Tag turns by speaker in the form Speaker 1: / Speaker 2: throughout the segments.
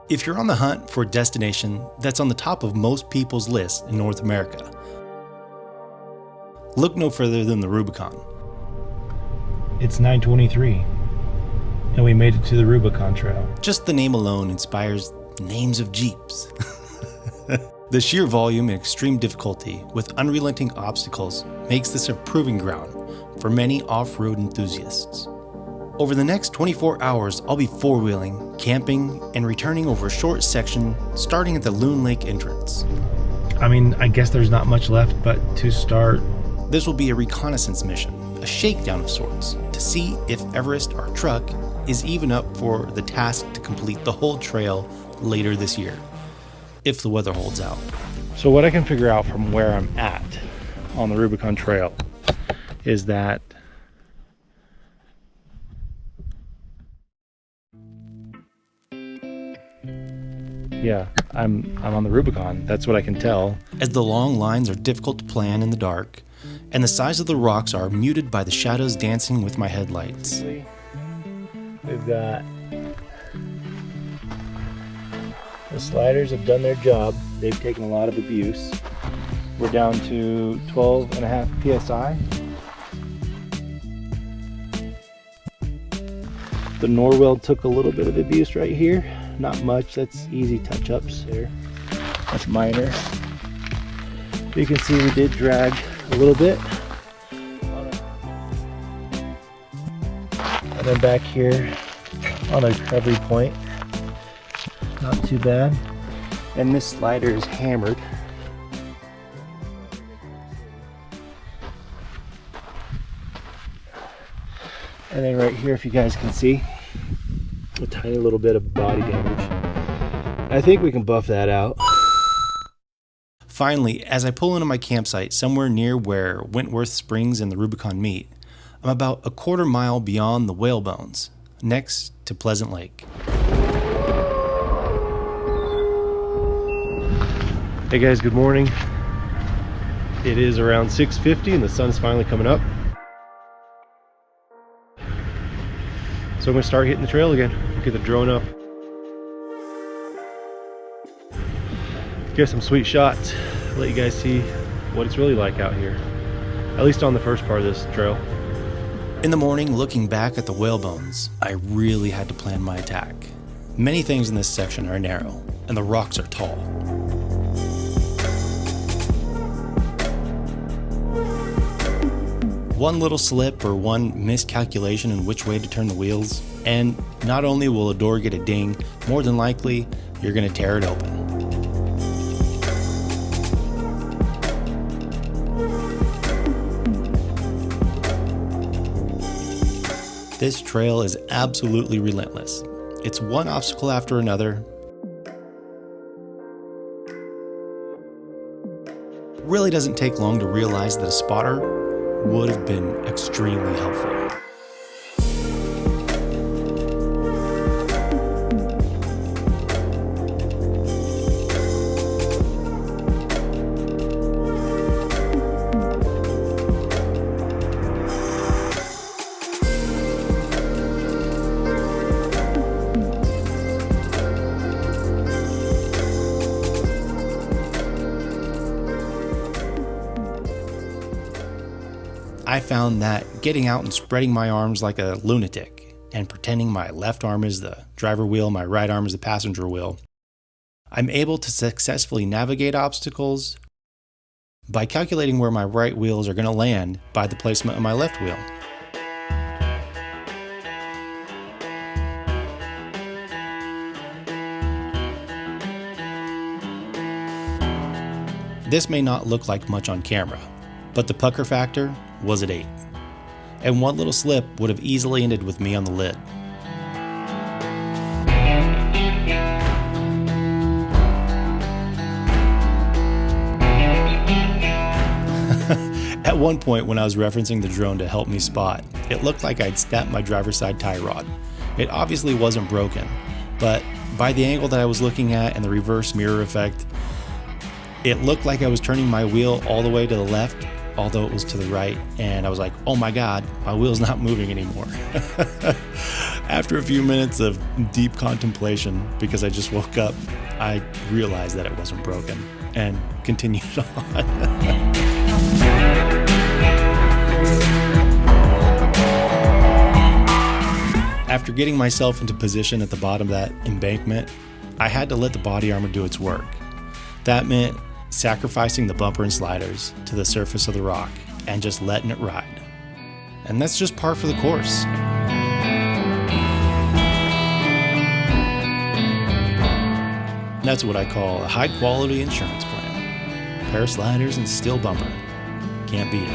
Speaker 1: If you're on the hunt for a destination that's on the top of most people's lists in North America, look no further than the Rubicon.
Speaker 2: It's 9:23, and we made it to the Rubicon Trail.
Speaker 1: Just the name alone inspires names of Jeeps. The sheer volume and extreme difficulty with unrelenting obstacles makes this a proving ground for many off-road enthusiasts. Over the next 24 hours, I'll be four-wheeling, camping, and returning over a short section starting at the Loon Lake entrance.
Speaker 2: I mean, I guess there's not much left but to start.
Speaker 1: This will be a reconnaissance mission, a shakedown of sorts, to see if Everest, our truck, is even up for the task to complete the whole trail later this year, if the weather holds out.
Speaker 2: So what I can figure out from where I'm at on the Rubicon Trail is that I'm on the Rubicon. That's what I can tell.
Speaker 1: As the long lines are difficult to plan in the dark, and the size of the rocks are muted by the shadows dancing with my headlights.
Speaker 2: We've got the sliders have done their job. They've taken a lot of abuse. We're down to 12.5 psi. The Norwell took a little bit of abuse right here. Not much, that's easy touch-ups there. That's minor. You can see we did drag a little bit. And then back here on a recovery point, not too bad. And this slider is hammered. And then right here, if you guys can see, a tiny little bit of body damage. I think we can buff that out.
Speaker 1: Finally, as I pull into my campsite somewhere near where Wentworth Springs and the Rubicon meet, I'm about a quarter mile beyond the Whalebones, next to Pleasant Lake.
Speaker 2: Hey guys, good morning. It is around 6:50 and the sun's finally coming up. So I'm gonna start hitting the trail again. Get the drone up. Get some sweet shots. Let you guys see what it's really like out here. At least on the first part of this trail.
Speaker 1: In the morning, looking back at the Whalebones, I really had to plan my attack. Many things in this section are narrow, and the rocks are tall. One little slip or one miscalculation in which way to turn the wheels, and not only will a door get a ding, more than likely, you're gonna tear it open. This trail is absolutely relentless. It's one obstacle after another. It really doesn't take long to realize that a spotter would have been extremely helpful. I found that getting out and spreading my arms like a lunatic and pretending my left arm is the driver wheel, my right arm is the passenger wheel, I'm able to successfully navigate obstacles by calculating where my right wheels are going to land by the placement of my left wheel. This may not look like much on camera, but the pucker factor was at 8, and one little slip would have easily ended with me on the lid. At one point when I was referencing the drone to help me spot, it looked like I'd snapped my driver's side tie rod. It obviously wasn't broken, but by the angle that I was looking at and the reverse mirror effect, it looked like I was turning my wheel all the way to the left, although it was to the right, and I was like, oh my god, my wheel's not moving anymore. After a few minutes of deep contemplation, because I just woke up, I realized that it wasn't broken and continued on. After getting myself into position at the bottom of that embankment, I had to let the body armor do its work. That meant sacrificing the bumper and sliders to the surface of the rock and just letting it ride. And that's just par for the course. That's what I call a high-quality insurance plan. Pair of sliders and steel bumper. Can't beat it.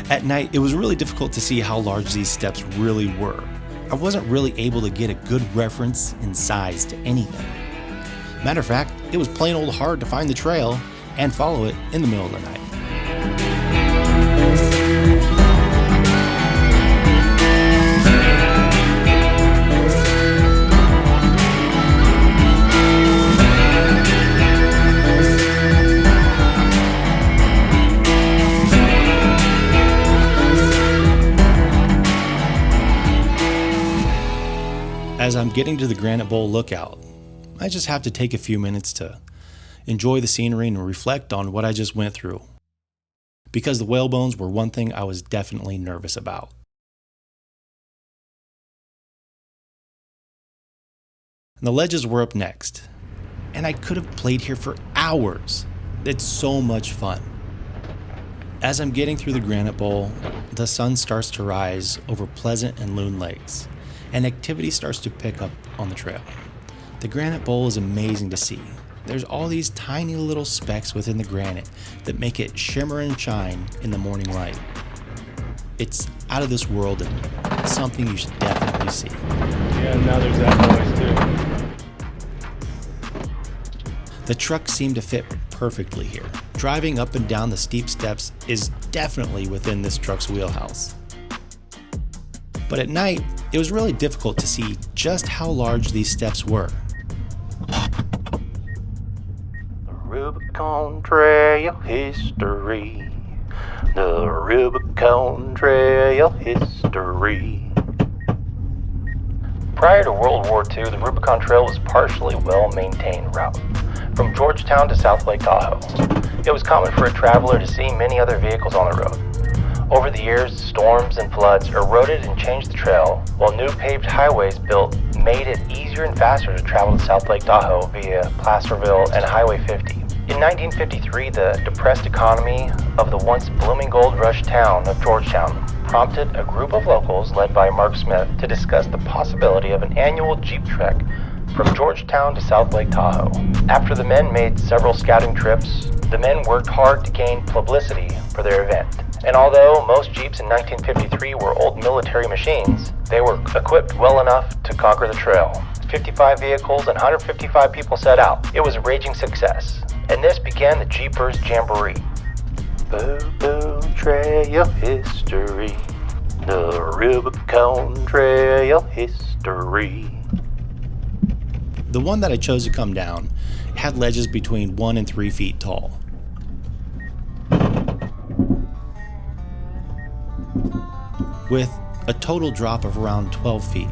Speaker 1: At night, it was really difficult to see how large these steps really were. I wasn't really able to get a good reference in size to anything. Matter of fact, it was plain old hard to find the trail and follow it in the middle of the night. As I'm getting to the Granite Bowl lookout, I just have to take a few minutes to enjoy the scenery and reflect on what I just went through. Because the whale bones were one thing I was definitely nervous about. And the ledges were up next, and I could have played here for hours. It's so much fun. As I'm getting through the Granite Bowl, the sun starts to rise over Pleasant and Loon Lakes, and activity starts to pick up on the trail. The Granite Bowl is amazing to see. There's all these tiny little specks within the granite that make it shimmer and shine in the morning light. It's out of this world and something you should definitely see.
Speaker 2: Yeah, now there's that noise too.
Speaker 1: The truck seemed to fit perfectly here. Driving up and down the steep steps is definitely within this truck's wheelhouse. But at night, it was really difficult to see just how large these steps were. The Rubicon Trail history. The Rubicon Trail history.
Speaker 3: Prior to World War II, the Rubicon Trail was a partially well-maintained route from Georgetown to South Lake Tahoe. It was common for a traveler to see many other vehicles on the road. Over the years, storms and floods eroded and changed the trail, while new paved highways built made it easier and faster to travel to South Lake Tahoe via Placerville and Highway 50. In 1953, the depressed economy of the once blooming gold rush town of Georgetown prompted a group of locals led by Mark Smith to discuss the possibility of an annual Jeep trek from Georgetown to South Lake Tahoe. After the men made several scouting trips, the men worked hard to gain publicity for their event. And although most Jeeps in 1953 were old military machines, they were equipped well enough to conquer the trail. 55 vehicles and 155 people set out. It was a raging success. And this began the Jeepers Jamboree.
Speaker 1: Boo-boo Trail history. The Rubicon Trail history. The one that I chose to come down had ledges between 1 and 3 feet tall. With a total drop of around 12 feet.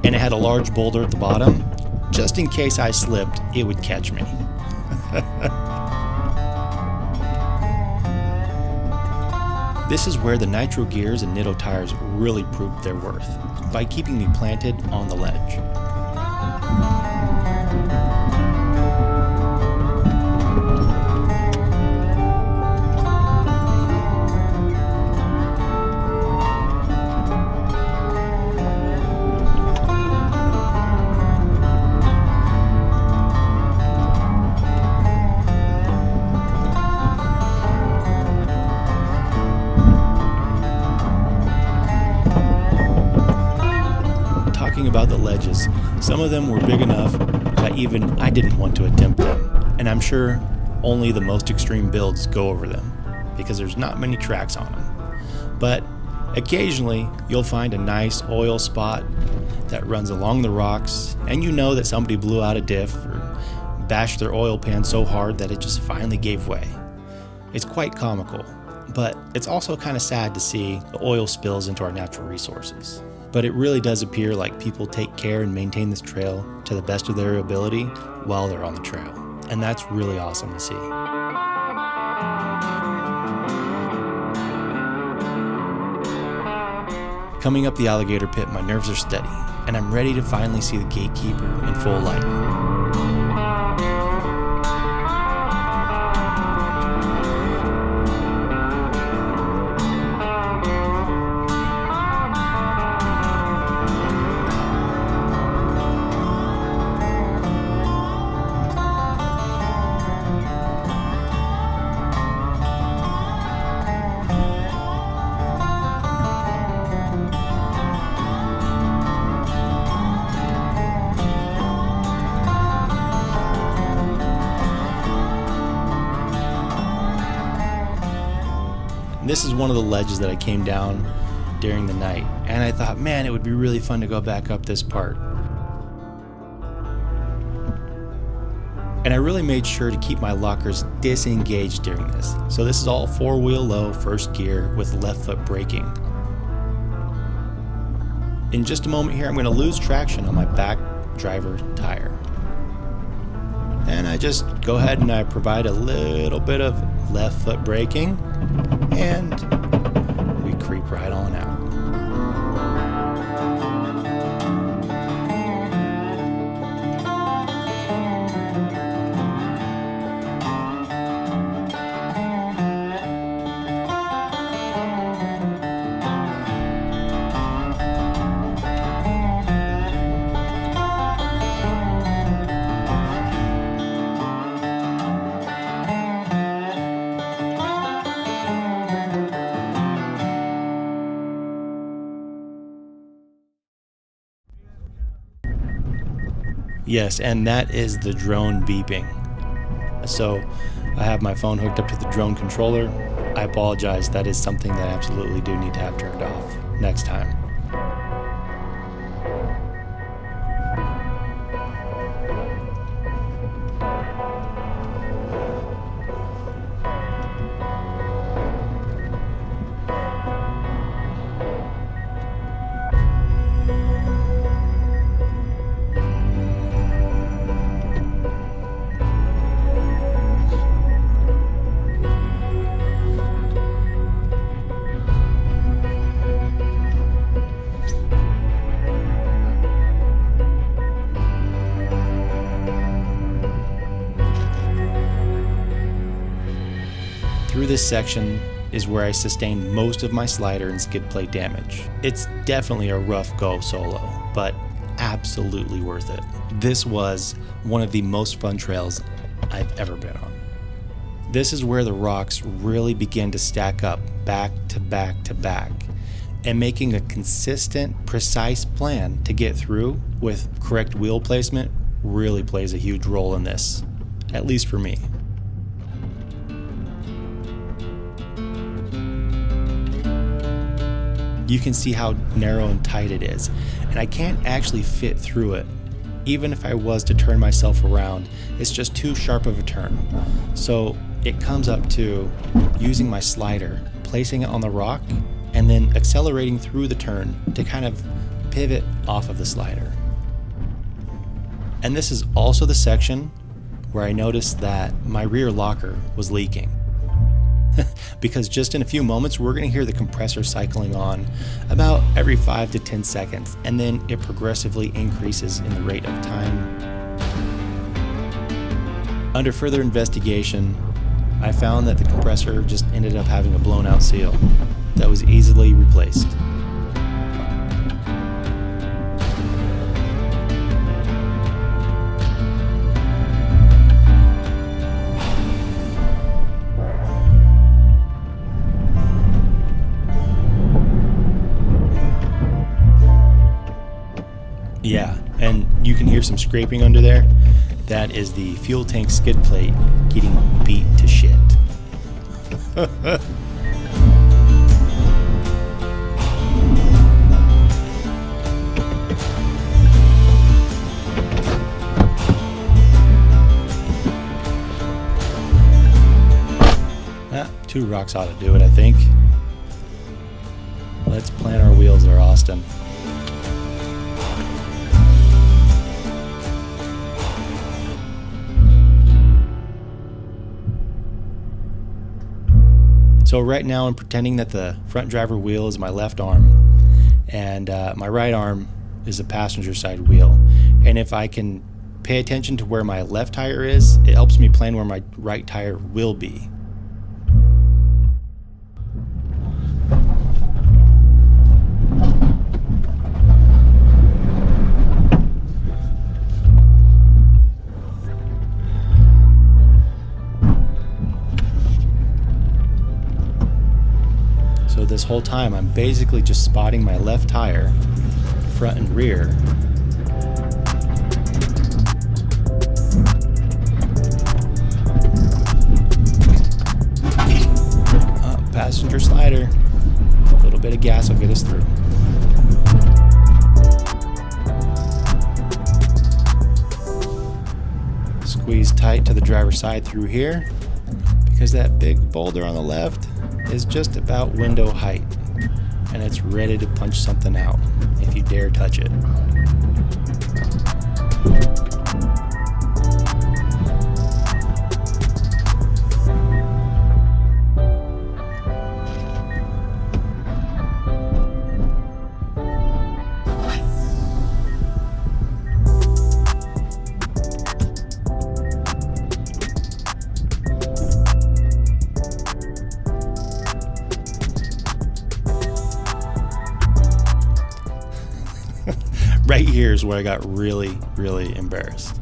Speaker 1: And it had a large boulder at the bottom. Just in case I slipped, it would catch me. This is where the nitro gears and Nitto tires really proved their worth, by keeping me planted on the ledge. About the ledges, some of them were big enough that even I didn't want to attempt them, and I'm sure only the most extreme builds go over them because there's not many tracks on them. But occasionally you'll find a nice oil spot that runs along the rocks, and you know that somebody blew out a diff or bashed their oil pan so hard that it just finally gave way. It's quite comical, but it's also kind of sad to see the oil spills into our natural resources. But it really does appear like people take care and maintain this trail to the best of their ability while they're on the trail. And that's really awesome to see. Coming up the alligator pit, my nerves are steady, and I'm ready to finally see the gatekeeper in full light. This is one of the ledges that I came down during the night, and I thought, man, it would be really fun to go back up this part. And I really made sure to keep my lockers disengaged during this. So this is all 4-wheel low, first gear with left foot braking. In just a moment here, I'm going to lose traction on my back driver tire. And I just go ahead and I provide a little bit of left foot braking, and we creep right on out. Yes, and that is the drone beeping. So I have my phone hooked up to the drone controller. I apologize, that is something that I absolutely do need to have turned off next time. Through this section is where I sustained most of my slider and skid plate damage. It's definitely a rough go solo, but absolutely worth it. This was one of the most fun trails I've ever been on. This is where the rocks really begin to stack up back to back to back, and making a consistent, precise plan to get through with correct wheel placement really plays a huge role in this, at least for me. You can see how narrow and tight it is, and I can't actually fit through it. Even if I was to turn myself around, it's just too sharp of a turn. So it comes up to using my slider, placing it on the rock, and then accelerating through the turn to kind of pivot off of the slider. And this is also the section where I noticed that my rear locker was leaking. Because just in a few moments, we're going to hear the compressor cycling on about every 5 to 10 seconds, and then it progressively increases in the rate of time. Under further investigation, I found that the compressor just ended up having a blown out seal that was easily replaced. Yeah, and you can hear some scraping under there. That is the fuel tank skid plate getting beat to shit. 2 rocks ought to do it, I think. Let's plant our wheels there, Austin. So right now I'm pretending that the front driver wheel is my left arm, and my right arm is the passenger side wheel. And if I can pay attention to where my left tire is, it helps me plan where my right tire will be. So this whole time I'm basically just spotting my left tire, front and rear. Passenger slider, a little bit of gas will get us through. Squeeze tight to the driver's side through here, because that big boulder on the left is just about window height, and it's ready to punch something out if you dare touch it. Right here is where I got really embarrassed.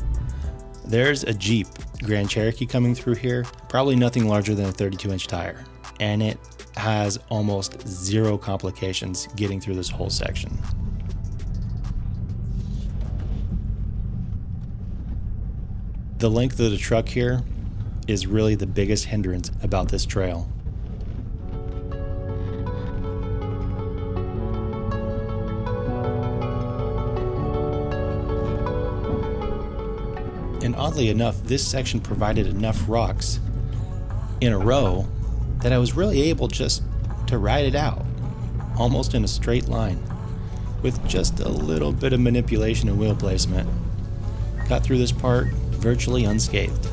Speaker 1: There's a Jeep Grand Cherokee coming through here, probably nothing larger than a 32-inch tire, and it has almost zero complications getting through this whole section. The length of the truck here is really the biggest hindrance about this trail. And oddly enough, this section provided enough rocks in a row that I was really able just to ride it out, almost in a straight line, with just a little bit of manipulation and wheel placement. Got through this part virtually unscathed.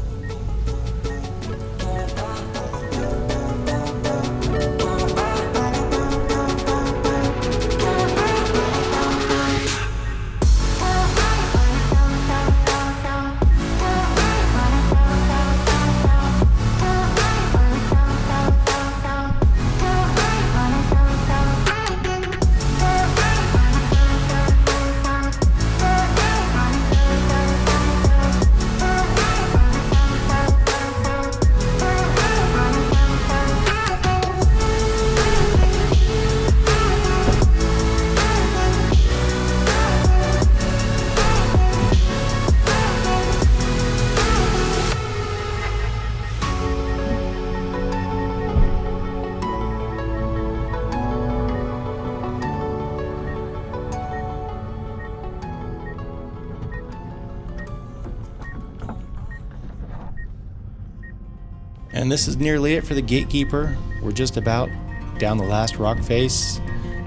Speaker 1: And this is nearly it for the gatekeeper. We're just about down the last rock face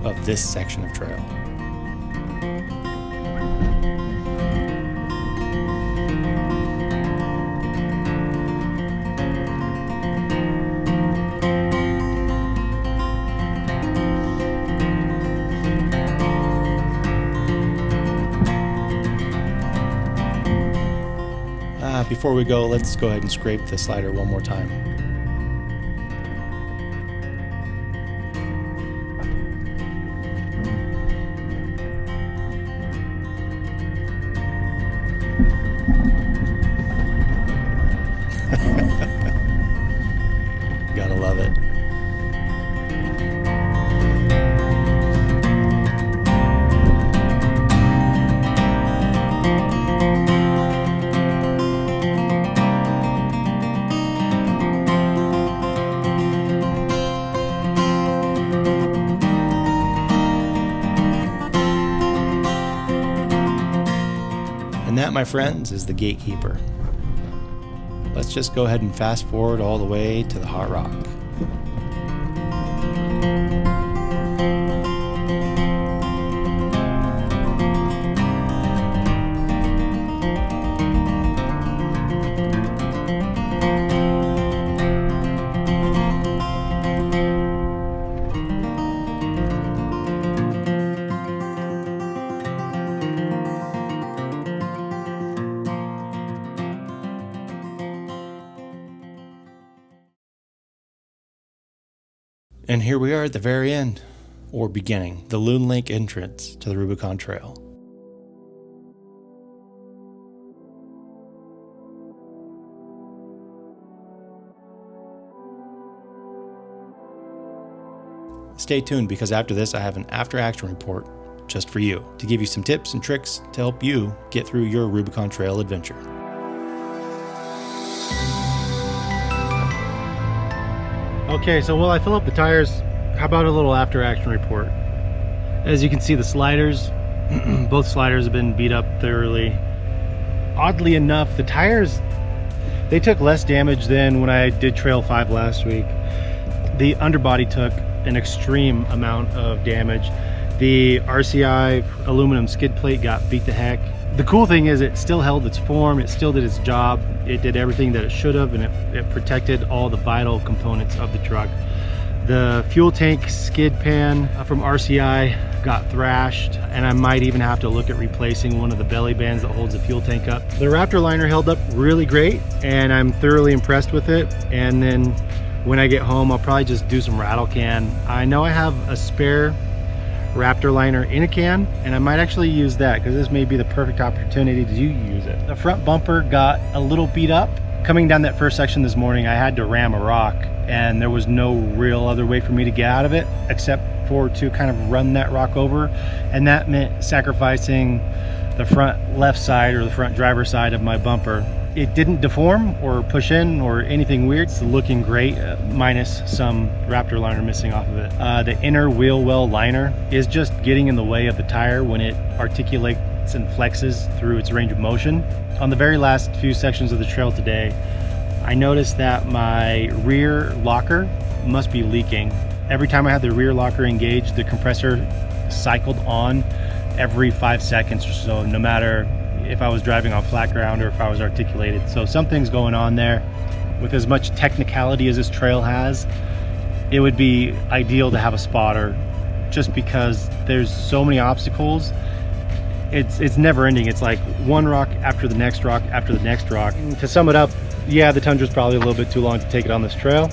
Speaker 1: of this section of trail. Before we go, let's go ahead and scrape the slider one more time. Gotta love it. And that, my friends, is the gatekeeper. Let's just go ahead and fast forward all the way to the hot rock. And here we are at the very end, or beginning, the Loon Lake entrance to the Rubicon Trail. Stay tuned, because after this I have an after-action report just for you, to give you some tips and tricks to help you get through your Rubicon Trail adventure.
Speaker 2: Okay, so while I fill up the tires, how about a little after action report? As you can see, the sliders, both sliders have been beat up thoroughly. Oddly enough, the tires, they took less damage than when I did Trail 5 last week. The underbody took an extreme amount of damage. The RCI aluminum skid plate got beat to heck. The cool thing is it still held its form, it still did its job, it did everything that it should have, and it protected all the vital components of the truck. The fuel tank skid pan from RCI got thrashed, and I might even have to look at replacing one of the belly bands that holds the fuel tank up. The Raptor liner held up really great, and I'm thoroughly impressed with it. And then when I get home, I'll probably just do some rattle can. I know I have a spare Raptor liner in a can, and I might actually use that, because this may be the perfect opportunity to use it. The front bumper got a little beat up. Coming down that first section this morning, I had to ram a rock, and there was no real other way for me to get out of it except for to kind of run that rock over, and that meant sacrificing the front left side, or the front driver's side of my bumper. It didn't deform or push in or anything weird. It's looking great, minus some Raptor liner missing off of it. The inner wheel well liner is just getting in the way of the tire when it articulates and flexes through its range of motion. On the very last few sections of the trail today, I noticed that my rear locker must be leaking. Every time I had the rear locker engaged, the compressor cycled on every 5 seconds or so, no matter if I was driving on flat ground or if I was articulated. So something's going on there. With as much technicality as this trail has, it would be ideal to have a spotter, just because there's so many obstacles. It's never ending. It's like one rock after the next rock after the next rock. And to sum it up, yeah, the Tundra's probably a little bit too long to take it on this trail.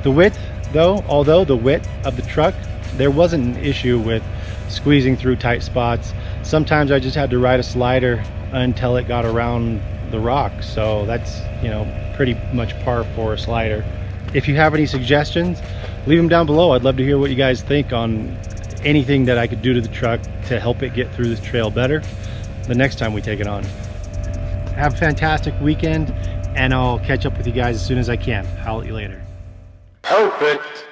Speaker 2: The width though, although the width of the truck, there wasn't an issue with squeezing through tight spots. Sometimes I just had to ride a slider until it got around the rock, so that's, you know, pretty much par for a slider. If you have any suggestions, leave them down below. I'd love to hear what you guys think on anything that I could do to the truck to help it get through this trail better the next time we take it on. Have a fantastic weekend, and I'll catch up with you guys as soon as I can. Howl at you later.
Speaker 3: Perfect.